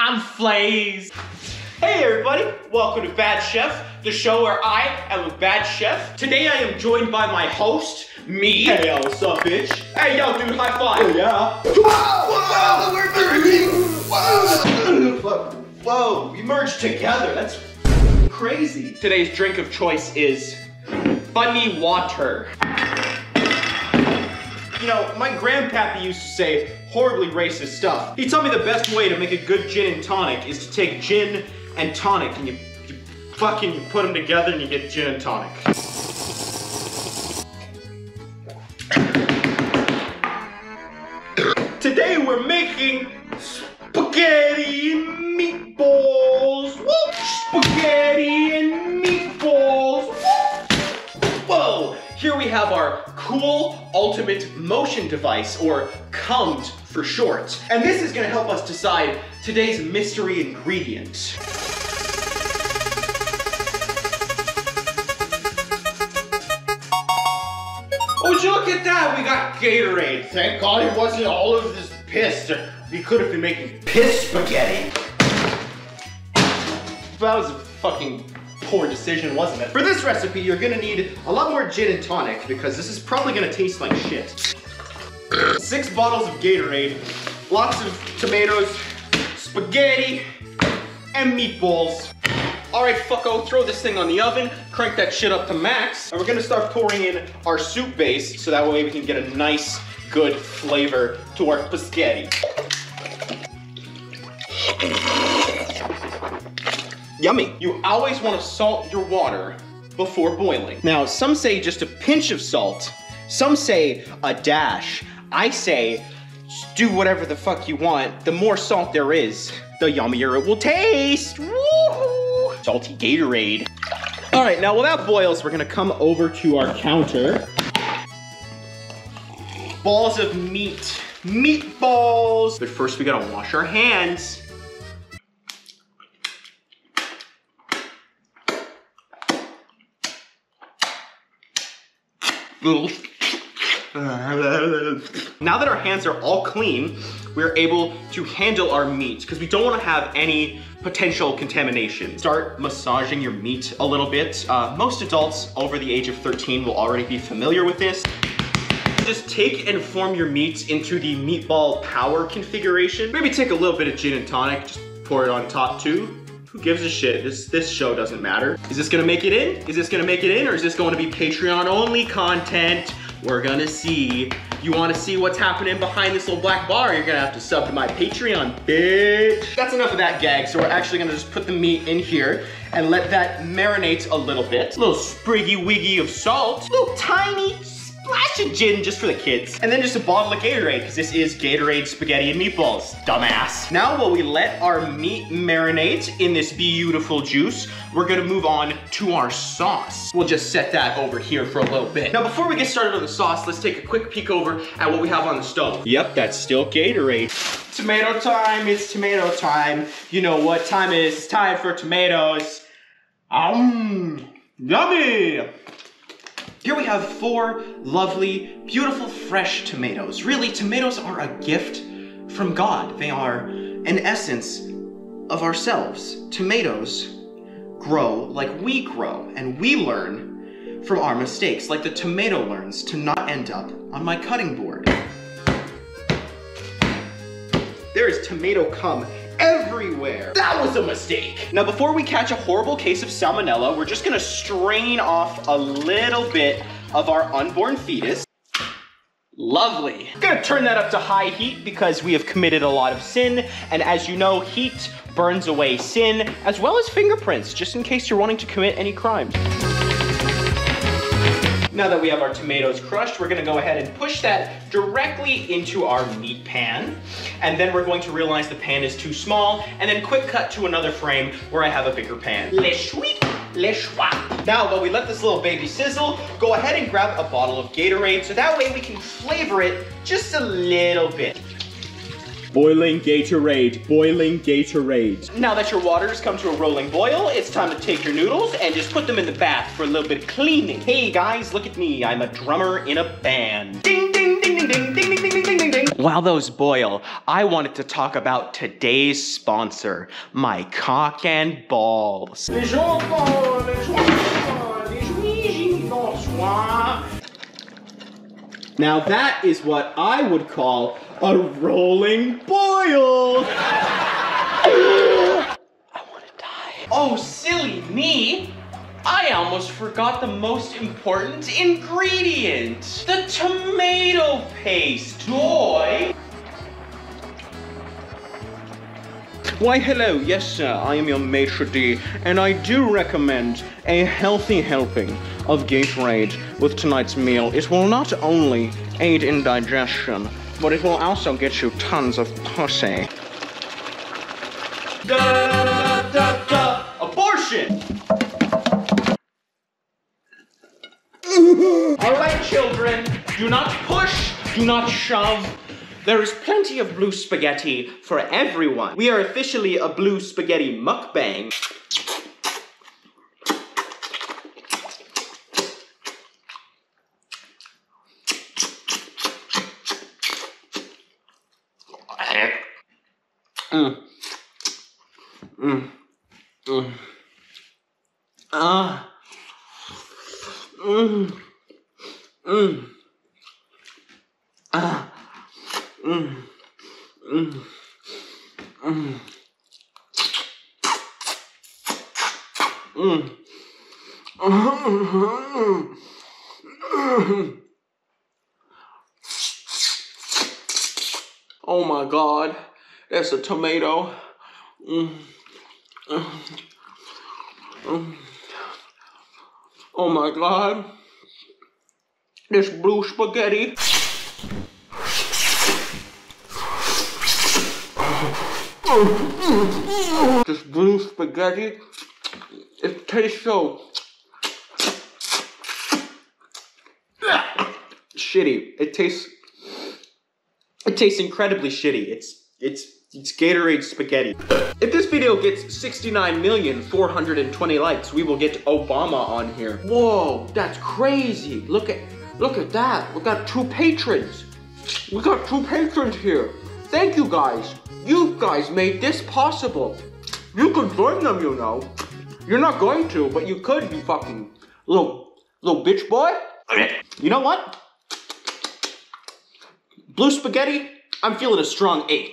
I'm Flaze. Hey everybody, welcome to Bad Chef, the show where I am a bad chef. Today I am joined by my host, me. Hey yo, what's up, bitch? Hey yo, dude, high five. Oh yeah. Whoa, we merged together. That's crazy. Today's drink of choice is funny water. You know, my grandpappy used to say horribly racist stuff. He told me the best way to make a good gin and tonic is to take gin and tonic and you put them together and you get gin and tonic. Today we're making spaghetti and meatballs. Woo! Spaghetti and meatballs. Woo! Whoa! Here we have our cool ultimate motion device, or CUMD for short. And this is gonna help us decide today's mystery ingredient. Oh, would you look at that? We got Gatorade. Thank God it wasn't all of this piss. We could have been making piss spaghetti. That was a fucking poor decision, wasn't it? For this recipe, you're gonna need a lot more gin and tonic because this is probably gonna taste like shit. 6 bottles of Gatorade, lots of tomatoes, spaghetti, and meatballs. All right, fucko, throw this thing on the oven, crank that shit up to max, and we're gonna start pouring in our soup base so that way we can get a nice, good flavor to our spaghetti. Yummy. You always want to salt your water before boiling. Now, some say just a pinch of salt. Some say a dash. I say just do whatever the fuck you want. The more salt there is, the yummier it will taste. Woo-hoo! Salty Gatorade. All right, now while that boils, we're gonna come over to our counter. Balls of meat. Meatballs. But first we gotta wash our hands. Now that our hands are all clean, we're able to handle our meat because we don't want to have any potential contamination. Start massaging your meat a little bit. Most adults over the age of 13 will already be familiar with this. Just take and form your meat into the meatball power configuration. Maybe take a little bit of gin and tonic, just pour it on top too. Who gives a shit? This show doesn't matter. Is this gonna make it in? Is this gonna make it in, or is this going to be Patreon only content? We're gonna see. You wanna see what's happening behind this little black bar? You're gonna have to sub to my Patreon, bitch. That's enough of that gag, so we're actually gonna just put the meat in here and let that marinate a little bit. A little spriggy wiggy of salt. A little tiny splash of gin just for the kids. And then just a bottle of Gatorade, because this is Gatorade spaghetti and meatballs, dumbass. Now while we let our meat marinate in this beautiful juice, we're gonna move on to our sauce. We'll just set that over here for a little bit. Now before we get started on the sauce, let's take a quick peek over at what we have on the stove. Yep, that's still Gatorade. Tomato time, it's tomato time. You know what time it is, it's time for tomatoes. Yummy! Here we have 4 lovely, beautiful, fresh tomatoes. Really, tomatoes are a gift from God. They are an essence of ourselves. Tomatoes grow like we grow, and we learn from our mistakes, like the tomato learns to not end up on my cutting board. There is tomato cum everywhere. That was a mistake. Now before we catch a horrible case of salmonella, we're just gonna strain off a little bit of our unborn fetus. Lovely. Gonna turn that up to high heat because we have committed a lot of sin, and as you know, heat burns away sin, as well as fingerprints, just in case you're wanting to commit any crimes. Now that we have our tomatoes crushed, we're gonna go ahead and push that directly into our meat pan. And then we're going to realize the pan is too small, and then quick cut to another frame where I have a bigger pan. Le sweep, le swap. Now, while we let this little baby sizzle, go ahead and grab a bottle of Gatorade so that way we can flavor it just a little bit. Boiling Gatorade, boiling Gatorade. Now that your water's come to a rolling boil, it's time to take your noodles and just put them in the bath for a little bit of cleaning. Hey guys, look at me, I'm a drummer in a band. Ding, ding, ding, ding, ding, ding, ding, ding, ding, ding, ding. While those boil, I wanted to talk about today's sponsor, my cock and balls. Now that is what I would call a rolling boil. I want to die. Oh, silly me. I almost forgot the most important ingredient. The tomato paste, boy. Why, hello, yes sir, I am your maitre d', and I do recommend a healthy helping of Gatorade with tonight's meal. It will not only aid in digestion, but it will also get you tons of pussy. Abortion! All right, children, do not push, do not shove. There is plenty of blue spaghetti for everyone. We are officially a blue spaghetti mukbang. Oh my God, that's a tomato. Oh my God, this blue spaghetti. This blue spaghetti, it tastes so shitty. It tastes incredibly shitty. It's Gatorade spaghetti. If this video gets 69,420,000 likes, we will get Obama on here. Whoa, that's crazy. Look at that. We got 2 patrons. We got 2 patrons here. Thank you guys. You guys made this possible. You could join them, you know. You're not going to, but you could, you fucking little bitch boy. You know what? Blue spaghetti, I'm feeling a strong 8.